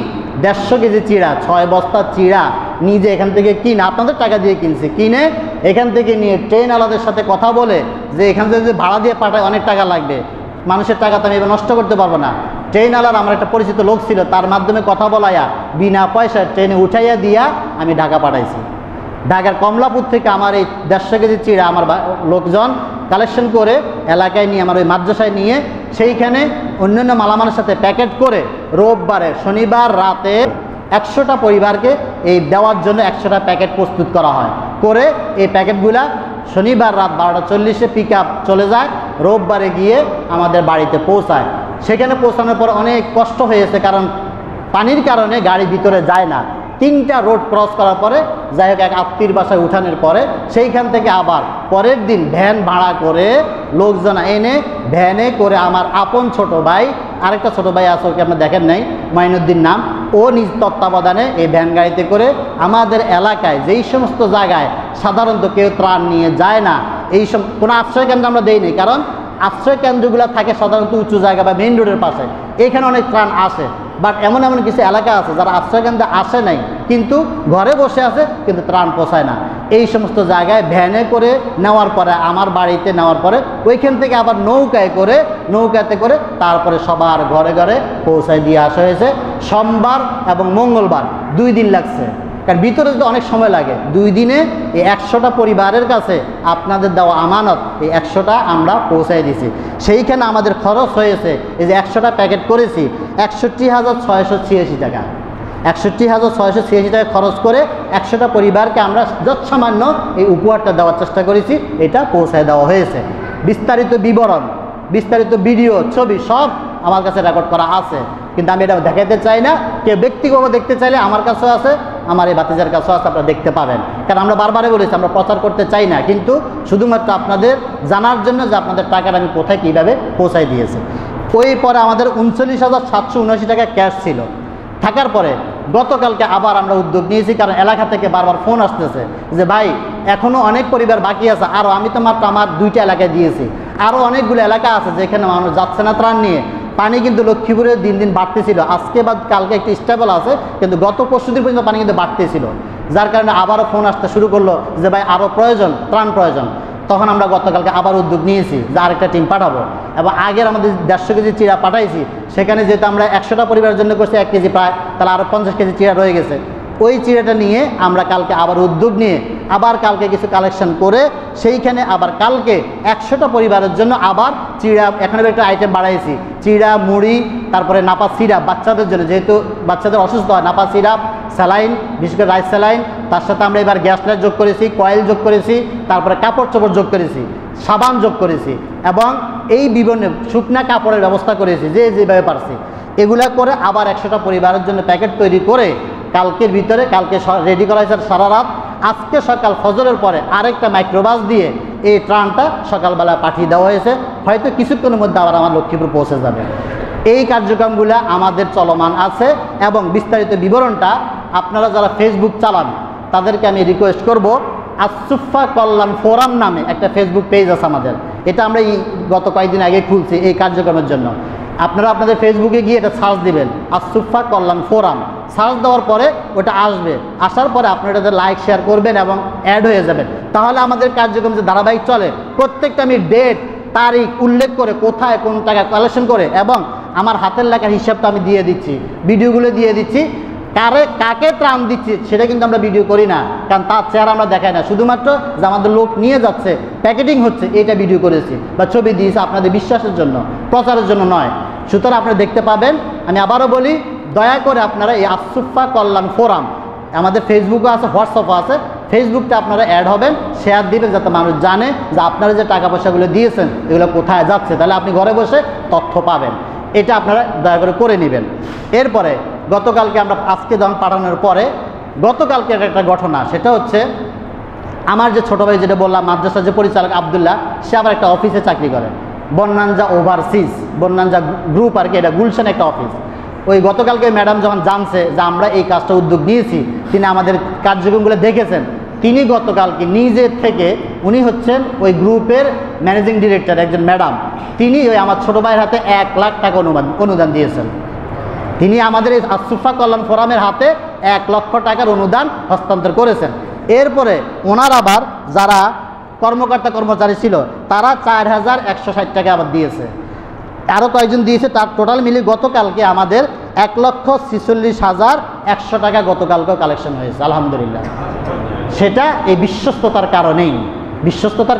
150 কেজি চিড়া, 6 বস্তা চিড়া নিজে এখান থেকে কিনে, আপনাদের টাকা দিয়ে কিনছি, কিনে এখান থেকে নিয়ে ট্রেন আলাদের সাথে কথা বলে যে এখান থেকে যদি ভাড়া দিয়ে পাঠায় অনেক টাকা লাগবে, মানুষের টাকা তো আমি এবার নষ্ট করতে পারবো না। ট্রেন আলার আমার একটা পরিচিত লোক ছিল, তার মাধ্যমে কথা বলাইয়া বিনা পয়সায় ট্রেনে উঠাইয়া দিয়া আমি ঢাকা পাঠাইছি। ঢাকার কমলাপুর থেকে আমার এই 150 কেজি চিড়া আমার লোকজন কালেকশন করে এলাকায় নিয়ে, আমার ওই মাদ্রাসায় নিয়ে সেইখানে অন্যান্য মালামালের সাথে প্যাকেট করে রোববারে শনিবার রাতে 100টা পরিবারকে এই দেওয়ার জন্য 100টা প্যাকেট প্রস্তুত করা হয়। করে এই প্যাকেটগুলা শনিবার রাত 12:40 পিক আপ চলে যায়, রোববারে গিয়ে আমাদের বাড়িতে পৌঁছায়। সেখানে পৌঁছানোর পর অনেক কষ্ট হয়েছে, কারণ পানির কারণে গাড়ি ভিতরে যায় না। 3টা রোড ক্রস করার পরে যাই হোক এক আত্মীর বাসায় উঠানোর পরে সেইখান থেকে আবার পরের দিন ভ্যান ভাড়া করে লোকজন এনে ভ্যানে করে আমার আপন ছোট ভাই, আরেকটা ছোট ভাই আছে, ওকে আপনার দেখেন নাই, মাইনুদ্দিন নাম, ও নিজ তত্ত্বাবধানে এই ভ্যান গাড়িতে করে আমাদের এলাকায় যেই সমস্ত জায়গায় সাধারণত কেউ ত্রাণ নিয়ে যায় না, এই সব কোনো আশ্রয় কেন্দ্র আমরা দেই নি, কারণ আশ্রয় কেন্দ্রগুলো থাকে সাধারণত উঁচু জায়গা বা মেইন রোডের পাশে, এখানে অনেক ত্রাণ আসে। বাট এমন কিছু এলাকা আছে যারা আশ্রয় কেন্দ্রে আসে নাই, কিন্তু ঘরে বসে আছে, কিন্তু ত্রাণ পৌঁছায় না। এই সমস্ত জায়গায় ভ্যানে করে নেওয়ার পরে, আমার বাড়িতে নেওয়ার পরে ওইখান থেকে আবার নৌকাতে করে তারপরে সবার ঘরে ঘরে পৌঁছায় দিয়ে আসা হয়েছে। সোমবার এবং মঙ্গলবার 2 দিন লাগছে, কারণ ভিতরে যদি অনেক সময় লাগে। 2 দিনে এই 100টা পরিবারের কাছে আপনাদের দেওয়া আমানত, এই 100টা আমরা পৌঁছাই দিয়েছি। সেইখানে আমাদের খরচ হয়েছে, এই যে 100টা প্যাকেট করেছি, 61,686 টাকা। 61,686 টাকা খরচ করে 100টা পরিবারকে আমরা যৎসামান্য এই উপহারটা দেওয়ার চেষ্টা করেছি, এটা পৌঁছায় দেওয়া হয়েছে। বিস্তারিত বিবরণ, বিস্তারিত ভিডিও, ছবি সব আমার কাছে রেকর্ড করা আছে, কিন্তু আমি এটা দেখাতে চাই না। কেউ ব্যক্তিগত দেখতে চাইলে আমার কাছেও আছে, আমার এই ভাতিজার কাছেও আছে, আপনারা দেখতে পাবেন। কারণ আমরা বারবারই বলেছি আমরা প্রচার করতে চাই না, কিন্তু শুধুমাত্র আপনাদের জানার জন্য যে আপনাদের টাকাটা আমি কোথায় কীভাবে পৌঁছাই দিয়েছি। ওই পরে আমাদের 39,779 টাকা ক্যাশ ছিল। থাকার পরে গতকালকে আবার আমরা উদ্যোগ নিয়েছি, কারণ এলাকা থেকে বারবার ফোন আসতেছে যে ভাই এখনও অনেক পরিবার বাকি আছে, আরও আমি তো মাত্র আমার 2টা এলাকায় দিয়েছি, আরও অনেকগুলো এলাকা আছে যেখানে মানুষ যাচ্ছে না ত্রাণ নিয়ে। পানি কিন্তু লক্ষ্মীপুরে দিন দিন বাড়তেছিল, আজকে বা কালকে একটু স্টেবল আছে, কিন্তু গত পরশুদিন পর্যন্ত পানি কিন্তু বাড়তেছিল, যার কারণে আবারও ফোন আসতে শুরু করলো যে ভাই আরও প্রয়োজন, ত্রাণ প্রয়োজন। তখন আমরা গতকালকে আবার উদ্যোগ নিয়েছি যে আরেকটা টিম পাঠাবো, এবং আগের আমাদের 150 কেজি চিড়া পাঠাইছি, সেখানে যেহেতু আমরা 100টা পরিবারের জন্য করছি 1 কেজি প্রায়, তাহলে আরও 50 কেজি চিড়া রয়ে গেছে। ওই চিড়াটা নিয়ে আমরা কালকে আবার উদ্যোগ নিয়ে আবার কালকে কিছু কালেকশন করে সেইখানে আবার কালকে 100টা পরিবারের জন্য আবার চিড়া, এখানে একটা আইটেম বাড়াইছি, চিড়া, মুড়ি, তারপরে নাপা সিরাপ বাচ্চাদের জন্য, যেহেতু বাচ্চাদের অসুস্থ হয়, নাপা সিরাপ, স্যালাইন, বিশেষ করে রাইস স্যালাইন, তার সাথে আমরা এবার গ্যাস লাইট যোগ করেছি, কয়েল যোগ করেছি, তারপরে কাপড় চোপড় যোগ করেছি, সাবান যোগ করেছি, এবং এই বিভিন্ন শুকনা কাপড়ের ব্যবস্থা করেছি যেভাবে পারছি। এগুলা করে আবার 100টা পরিবারের জন্য প্যাকেট তৈরি করে কালকের ভিতরে, কালকে রেডি করা হয়েছে সারা রাত, আজকে সকাল ফজরের পরে আরেকটা মাইক্রোবাস দিয়ে এই ত্রাণটা সকালবেলা পাঠিয়ে দেওয়া হয়েছে। হয়তো কিছুক্ষণের মধ্যে আবার আমার লক্ষ্মীপুর পৌঁছে যাবে। এই কার্যক্রমগুলো আমাদের চলমান আছে, এবং বিস্তারিত বিবরণটা আপনারা যারা ফেসবুক চালান তাদেরকে আমি রিকোয়েস্ট করব, আসুফা কল্যাণ ফোরাম নামে একটা ফেসবুক পেজ আছে আমাদের, এটা আমরা গত কয়েকদিন আগে খুলছি এই কার্যক্রমের জন্য। আপনারা আপনাদের ফেসবুকে গিয়ে এটা সার্চ দিবেন, আসুফা কল্যাণ ফোরাম, সার্চ দেওয়ার পরে ওটা আসবে, আসার পরে আপনারা এটাতে লাইক শেয়ার করবেন এবং অ্যাড হয়ে যাবেন। তাহলে আমাদের কার্যক্রম যে ধারাবাহিক চলে, প্রত্যেকটা আমি ডেট তারিখ উল্লেখ করে কোথায় কোন টাকা কালেকশন করে, এবং আমার হাতের লেখার হিসাবটা আমি দিয়ে দিচ্ছি, ভিডিওগুলো দিয়ে দিচ্ছি। কাকে ত্রাণ দিচ্ছি সেটা কিন্তু আমরা ভিডিও করি না, কারণ তার চেহারা আমরা দেখাই না, শুধুমাত্র যে আমাদের লোক নিয়ে যাচ্ছে, প্যাকেটিং হচ্ছে, এটা ভিডিও করেছি বা ছবি দিয়েছি আপনাদের বিশ্বাসের জন্য, প্রচারের জন্য নয়। সুতরাং আপনারা দেখতে পাবেন। আমি আবারও বলি, দয়া করে আপনারা এই আসুফা কল্যাণ ফোরাম আমাদের ফেসবুকও আছে, হোয়াটসঅ্যাপও আছে, ফেসবুকটা আপনারা অ্যাড হবেন, শেয়ার দিবেন যাতে মানুষ জানে যে আপনারা যে টাকা পয়সাগুলো দিয়েছেন এগুলো কোথায় যাচ্ছে, তাহলে আপনি ঘরে বসে তথ্য পাবেন। এটা আপনারা দয়া করে নেবেন। এরপরে গতকালকে আমরা আজকে যখন পাঠানোর পরে গতকালকে একটা ঘটনা, সেটা হচ্ছে আমার যে ছোটো ভাই যেটা বললাম মাদ্রাসার যে পরিচালক আবদুল্লাহ, সে আবার একটা অফিসে চাকরি করে, বন্যাঞ্জা ওভারসিজ, বন্যাঞ্জা গ্রুপ আর কি, এটা গুলশান একটা অফিস। ওই গতকালকে ম্যাডাম যখন জানছে যে আমরা এই কাজটা উদ্যোগ নিয়েছি, তিনি আমাদের কার্যক্রমগুলো দেখেছেন, তিনি গতকালকে নিজের থেকে, উনি হচ্ছেন ওই গ্রুপের ম্যানেজিং ডিরেক্টর একজন ম্যাডাম, তিনি ওই আমার ছোটো ভাইয়ের হাতে 1 লাখ টাকা অনুদান দিয়েছেন। তিনি আমাদের এই আসুফা কল্যাণ ফোরামের হাতে 1 লক্ষ টাকার অনুদান হস্তান্তর করেছেন। এরপরে ওনার আবার যারা কর্মকর্তা কর্মচারী ছিল তারা 4160 টাকা আবার দিয়েছে, আরও কয়েকজন দিয়েছে, তার টোটাল মিলিয়ে গতকালকে আমাদের 1,46,100 টাকা গতকালকেও কালেকশন হয়েছে, আলহামদুলিল্লাহ। সেটা এই বিশ্বস্ততার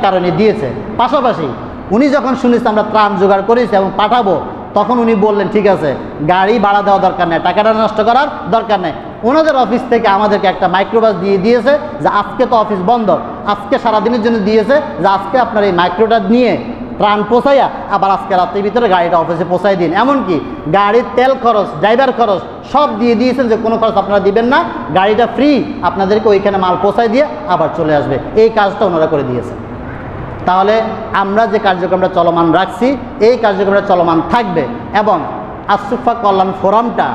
কারণে দিয়েছে। পাশাপাশি উনি যখন শুনেছে আমরা ত্রাণ জোগাড় করেছি এবং পাঠাবো, তখন উনি বললেন ঠিক আছে, গাড়ি ভাড়া দেওয়া দরকার নেই, টাকাটা নষ্ট করার দরকার নেই। ওনাদের অফিস থেকে আমাদেরকে একটা মাইক্রোবাস দিয়েছে যে আজকে তো অফিস বন্ধ, আজকে সারাদিনের জন্য দিয়েছে যে আজকে আপনার এই মাইক্রোটা নিয়ে ত্রাণ পৌঁছাইয়া আবার আজকে রাতের ভিতরে গাড়িটা অফিসে পৌঁছাই দিন। এমনকি গাড়ির তেল খরচ, ড্রাইভার খরচ সব দিয়ে দিয়েছেন, যে কোনো খরচ আপনারা দিবেন না, গাড়িটা ফ্রি, আপনাদেরকে ওইখানে মাল পৌঁছাই দিয়ে আবার চলে আসবে। এই কাজটা ওনারা করে দিয়েছেন। তাহলে আমরা যে কার্যক্রমটা চলমান রাখছি, এই কার্যক্রমটা চলমান থাকবে এবং আসুফা কল্যাণ ফোরামটা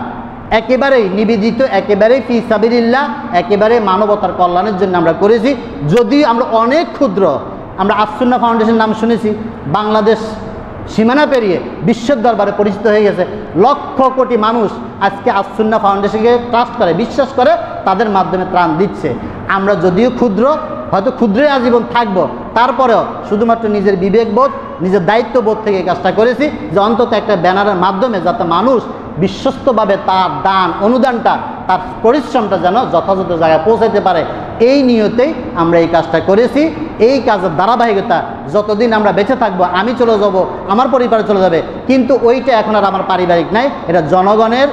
একেবারেই নিবেদিত, একেবারেই ফি সাবিলিল্লাহ, একেবারে মানবতার কল্যাণের জন্য আমরা করেছি। যদিও আমরা অনেক ক্ষুদ্র, আমরা আসুন্নাহ ফাউন্ডেশন নাম শুনেছি, বাংলাদেশ সীমানা পেরিয়ে বিশ্বের দরবারে পরিচিত হয়ে গেছে। লক্ষ কোটি মানুষ আজকে আসুন্নাহ ফাউন্ডেশনকে ট্রাস্ট করে, বিশ্বাস করে, তাদের মাধ্যমে ত্রাণ দিচ্ছে। আমরা যদিও ক্ষুদ্র, হয়তো ক্ষুদ্রই আজীবন থাকবো, তারপরেও শুধুমাত্র নিজের বিবেকবোধ, নিজের দায়িত্ববোধ থেকে এই কাজটা করেছি, যে অন্তত একটা ব্যানারের মাধ্যমে যাতে মানুষ বিশ্বস্তভাবে তার দান অনুদানটা, তার পরিশ্রমটা যেন যথাযথ জায়গায় পৌঁছাতে পারে, এই নিয়তেই আমরা এই কাজটা করেছি। এই কাজের ধারাবাহিকতা যতদিন আমরা বেঁচে থাকবো, আমি চলে যাব, আমার পরিবার চলে যাবে, কিন্তু ওইটা এখন আর আমার পারিবারিক নাই, এটা জনগণের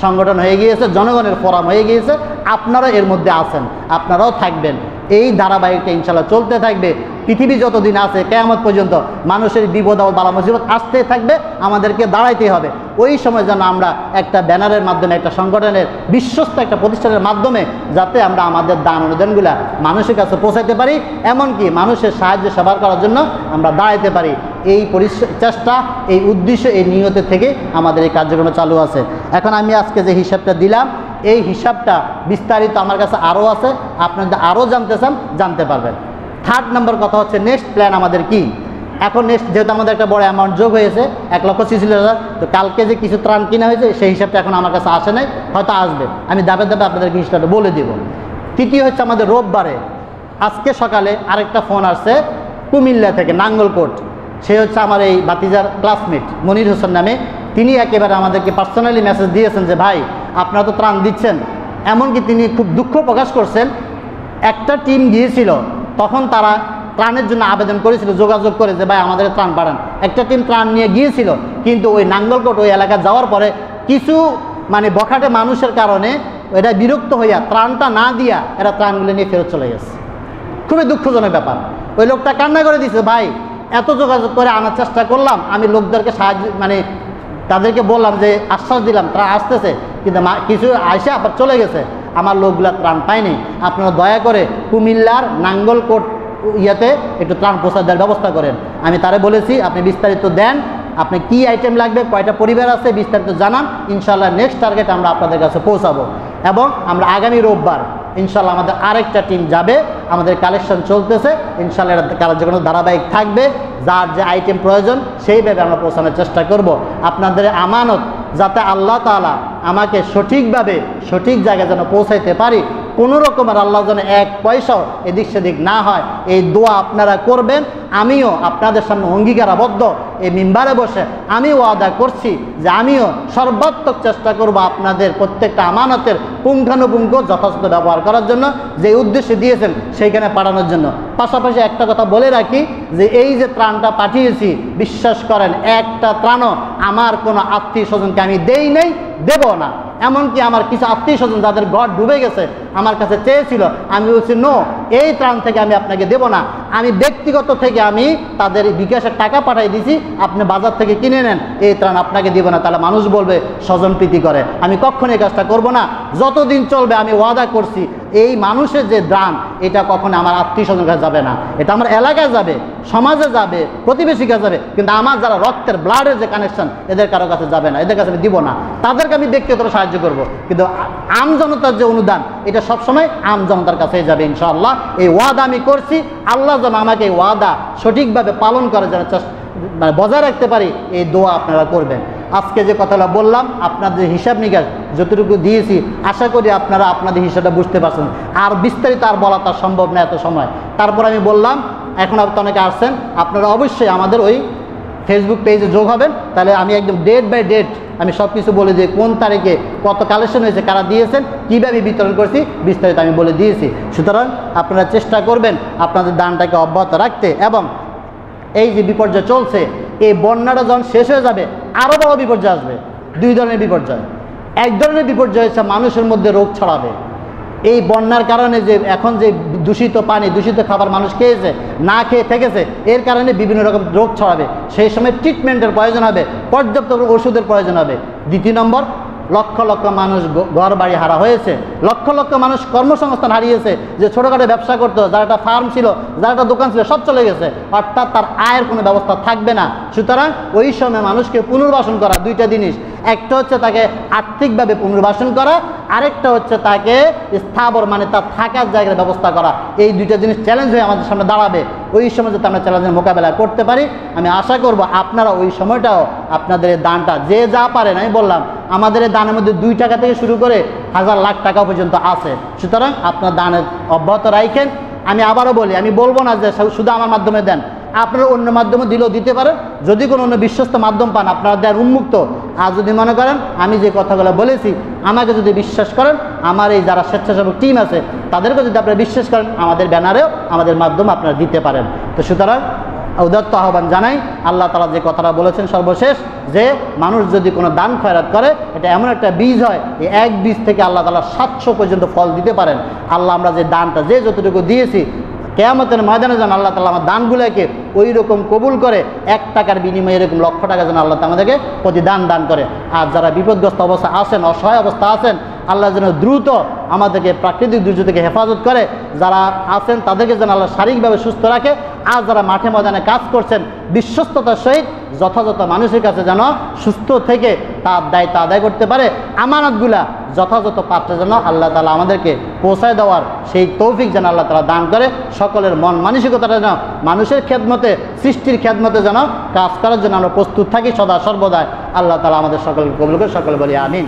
সংগঠন হয়ে গিয়েছে, জনগণের ফোরাম হয়ে গিয়েছে। আপনারা এর মধ্যে আছেন, আপনারাও থাকবেন। এই ধারাবাহিকটা ইনশাল্লাহ চলতে থাকবে। পৃথিবী যতদিন আছে কিয়ামত পর্যন্ত মানুষের বিপদ ও বালা মুসিবত আসতেই থাকবে, আমাদেরকে দাঁড়াইতে হবে। ওই সময় যেন আমরা একটা ব্যানারের মাধ্যমে, একটা সংগঠনের বিশ্বস্ত একটা প্রতিষ্ঠানের মাধ্যমে যাতে আমরা আমাদের দান অনুদানগুলা মানুষের কাছে পৌঁছাইতে পারি, এমনকি মানুষের সাহায্য সেবা করার জন্য আমরা দাঁড়াইতে পারি। এই চেষ্টা, এই উদ্দেশ্য, এই নিয়তে থেকে আমাদের এই কার্যক্রম চালু আছে। এখন আমি আজকে যে হিসাবটা দিলাম, এই হিসাবটা বিস্তারিত আমার কাছে আরও আছে, আপনারা যদি আরও জানতে চান জানতে পারবেন। 3 নম্বর কথা হচ্ছে নেক্সট প্ল্যান আমাদের কি। এখন নেক্সট যেহেতু আমাদের একটা বড় অ্যামাউন্ট যোগ হয়েছে, 1,46,000, তো কালকে যে কিছু ত্রাণ কিনা হয়েছে সেই হিসাবটা এখন আমার কাছে আসে নাই, হয়তো আসবে, আমি ধাপে ধাপে আপনাদেরকে হিসাবটা বলে দিব। তৃতীয় হচ্ছে আমাদের রোববারে আজকে সকালে আরেকটা ফোন আসছে কুমিল্লা থেকে, নাঙ্গলকোট। সে হচ্ছে আমার এই বাতিজার ক্লাসমেট মনির হোসেন নামে। তিনি একেবারে আমাদেরকে পার্সোনালি মেসেজ দিয়েছেন যে ভাই আপনারা তো ত্রাণ দিচ্ছেন। এমনকি তিনি খুব দুঃখ প্রকাশ করছেন, একটা টিম গিয়েছিল, তখন তারা ত্রাণের জন্য আবেদন করেছিল, যোগাযোগ করে যে ভাই আমাদের ত্রাণ পাঠান। একটা টিম ত্রাণ নিয়ে গিয়েছিল, কিন্তু ওই নাঙ্গলকোট ওই এলাকা যাওয়ার পরে কিছু বখাটে মানুষের কারণে এটা বিরক্ত হইয়া ত্রাণটা না দিয়া এরা ত্রাণগুলো নিয়ে ফেরত চলে গেছে। খুবই দুঃখজনক ব্যাপার। ওই লোকটা কান্না করে দিছে, ভাই এত যোগাযোগ করে আনার চেষ্টা করলাম, আমি লোকদেরকে সাহায্য তাদেরকে বললাম যে আশ্বাস দিলাম ত্রাণ আসতেছে, কিন্তু কিছু আইসা আবার চলে গেছে, আমার লোকগুলা ত্রাণ পায়নি। আপনারা দয়া করে কুমিল্লার নাঙ্গলকোট ইয়াতে একটু ত্রাণ পৌঁছা দেওয়ার ব্যবস্থা করেন। আমি তারে বলেছি আপনি বিস্তারিত দেন, আপনি কি আইটেম লাগবে, কয়টা পরিবার আছে, বিস্তারিত জানান। ইনশাল্লাহ নেক্সট টার্গেট আমরা আপনাদের কাছে পৌঁছাবো। এবং আমরা আগামী রোববার ইনশাল্লাহ আমাদের আরেকটা টিম যাবে, আমাদের কালেকশন চলতেছে, ইনশাল্লাহ কার্যক্রম ধারাবাহিক থাকবে। যার যে আইটেম প্রয়োজন সেইভাবে আমরা পৌঁছানোর চেষ্টা করব। আপনাদের আমানত যাতে আল্লাহ তাআলা আমাকে সঠিকভাবে সঠিক জায়গায় যেন পৌঁছাইতে পারি, কোনো রকমের আল্লাহ যেন এক পয়সাও এদিক সেদিক না হয়, এই দোয়া আপনারা করবেন। আমিও আপনাদের সামনে অঙ্গীকারাবদ্ধ এই মিম্বারে বসে আমি ওয়াদা করছি যে আমিও সর্বাত্মক চেষ্টা করব আপনাদের প্রত্যেকটা আমানতের পুঙ্খানুপুঙ্খ যথাযথ ব্যবহার করার জন্য, যে উদ্দেশ্যে দিয়েছেন সেইখানে পাঠানোর জন্য। পাশাপাশি একটা কথা বলে রাখি যে এই যে ত্রাণটা পাঠিয়েছি, বিশ্বাস করেন একটা ত্রাণও আমার কোনো আত্মীয় স্বজনকে আমি দেই নাই, দেব না। এমনকি আমার কিছু আত্মীয় স্বজন যাদের ঘর ডুবে গেছে আমার কাছে চেয়েছিল, আমি বলছি নো, এই ত্রাণ থেকে আমি আপনাকে দেব না। আমি ব্যক্তিগত থেকে আমি তাদের বিকাশের টাকা পাঠিয়ে দিয়েছি, আপনি বাজার থেকে কিনে নেন, এই ত্রাণ আপনাকে দেব না। তাহলে মানুষ বলবে স্বজনপ্রীতি করে। আমি কখনো এই কাজটা করব না। যতদিন চলবে আমি ওয়াদা করছি এই মানুষের যে দান এটা কখনো আমার আত্মীয় স্বজনের কাছে যাবে না, এটা আমার এলাকায় যাবে, সমাজে যাবে, প্রতিবেশীর কাছে যাবে, কিন্তু আমার যারা রক্তের ব্লাডের যে কানেকশন এদের কারো কাছে যাবে না, এদের কাছে আমি দিব না। তাদেরকে আমি ব্যক্তিগত সাহায্য করব, কিন্তু আম জনতার যে অনুদান এটা সবসময় আম জনতার কাছেই যাবে ইনশাআল্লাহ। এই ওয়াদা আমি করছি, আল্লাহ যেন আমাকে এই ওয়াদা সঠিকভাবে পালন করার জন্য মানে বজায় রাখতে পারি, এই দোয়া আপনারা করবেন। আজকে যে কথাটা বললাম আপনাদের হিসাব নিকাশ যতটুকু দিয়েছি আশা করি আপনারা আপনাদের হিসাবটা বুঝতে পারছেন। আর বিস্তারিত আর বলা তার সম্ভব না এত সময়। তারপর আমি বললাম এখন আপনি অনেকে আসছেন, আপনারা অবশ্যই আমাদের ওই ফেসবুক পেজে যোগ হবেন, তাহলে আমি একদম ডেট বাই ডেট আমি সব কিছু বলে দিই, কোন তারিখে কত কালেকশন হয়েছে, কারা দিয়েছেন, কীভাবে বিতরণ করছি বিস্তারিত আমি বলে দিয়েছি। সুতরাং আপনারা চেষ্টা করবেন আপনাদের দানটাকে অব্যাহত রাখতে। এবং এই যে বিপর্যয় চলছে, এই বন্যাটা যখন শেষ হয়ে যাবে আরও বড় বিপর্যয় আসবে। দুই ধরনের বিপর্যয়। এক ধরনের বিপর্যয় হচ্ছে মানুষের মধ্যে রোগ ছড়াবে। এই বন্যার কারণে যে এখন যে দূষিত পানি, দূষিত খাবার মানুষ খেয়েছে, না খেয়ে থেকেছে, এর কারণে বিভিন্ন রকম রোগ ছড়াবে। সেই সময় ট্রিটমেন্টের প্রয়োজন হবে, পর্যাপ্ত ওষুধের প্রয়োজন হবে। দ্বিতীয় নম্বর, লক্ষ লক্ষ মানুষ ঘর বাড়ি হারা হয়েছে, লক্ষ লক্ষ মানুষ কর্মসংস্থান হারিয়েছে। যে ছোটোখাটো ব্যবসা করতো, যার একটা ফার্ম ছিল, যার একটা দোকান ছিল, সব চলে গেছে, অর্থাৎ তার আয়ের কোনো ব্যবস্থা থাকবে না। সুতরাং ওই সময় মানুষকে পুনর্বাসন করা দুইটা জিনিস, একটা হচ্ছে তাকে আর্থিকভাবে পুনর্বাসন করা, আরেকটা হচ্ছে তাকে স্থাবর মানে তার থাকার জায়গার ব্যবস্থা করা। এই দুইটা জিনিস চ্যালেঞ্জ হয়ে আমাদের সামনে দাঁড়াবে। ওই সময় যাতে আমরা চ্যালেঞ্জের মোকাবেলা করতে পারি, আমি আশা করব আপনারা ওই সময়টাও আপনাদের এই দানটা যে যা পারেন, আমি বললাম আমাদের এই দানের মধ্যে 2 টাকা থেকে শুরু করে হাজার লাখ টাকা পর্যন্ত আছে। সুতরাং আপনার দানের অব্যাহত রাখেন। আমি আবারও বলি, আমি বলবো না যে শুধু আমার মাধ্যমে দেন, আপনারা অন্য মাধ্যমে দিলেও দিতে পারেন। যদি কোনো অন্য বিশ্বস্ত মাধ্যম পান আপনারা দেন উন্মুক্ত। আর যদি মনে করেন আমি যে কথাগুলো বলেছি আমাকে যদি বিশ্বাস করেন, আমার এই যারা স্বেচ্ছাসেবক টিম আছে তাদেরকে যদি আপনারা বিশ্বাস করেন, আমাদের ব্যানারেও আমাদের মাধ্যমে আপনারা দিতে পারেন। তো সুতরাং উদাত্ত আহ্বান জানাই, আল্লাহ তাআলা যে কথাটা বলেছেন সর্বশেষ, যে মানুষ যদি কোনো দান খয়রাত করে এটা এমন একটা বীজ হয়, এই এক বীজ থেকে আল্লাহ তাআলা 700 পর্যন্ত ফল দিতে পারেন। আল্লাহ আমরা যে দানটা যে যতটুকু দিয়েছি, কিয়ামতের ময়দানে যেন আল্লাহ তাআলা আমার দানগুলোকে ওই রকম কবুল করে, 1 টাকার বিনিময়ে এরকম লক্ষ টাকা যেন আল্লাহ আমাদেরকে প্রতিদান দান করে। আর যারা বিপদগ্রস্ত অবস্থা আছেন, অসহায় অবস্থা আছেন, আল্লাহ যেন দ্রুত আমাদেরকে প্রাকৃতিক দুর্যোগ থেকে হেফাজত করে। যারা আছেন তাদেরকে যেন আল্লাহ শারীরিকভাবে সুস্থ রাখে। আর যারা মাঠে ময়দানে কাজ করছেন বিশ্বস্ততার সহিত যথাযথ মানুষের কাছে যেন সুস্থ থেকে তার দায়িত্ব আদায় করতে পারে, আমানতগুলা যথাযথ পাত্রে যেন আল্লাহ তাআলা আমাদেরকে পৌঁছায় দেওয়ার সেই তৌফিক যেন আল্লাহ তাআলা দান করে। সকলের মন মানসিকতাটা যেন মানুষের খেদমতে, সৃষ্টির খেদমতে যেন কাজ করার জন্য আমরা প্রস্তুত থাকি সদা সর্বদাই। আল্লাহ তাআলা আমাদের সকলকে কবুল করে, সকলে বলি আমিন।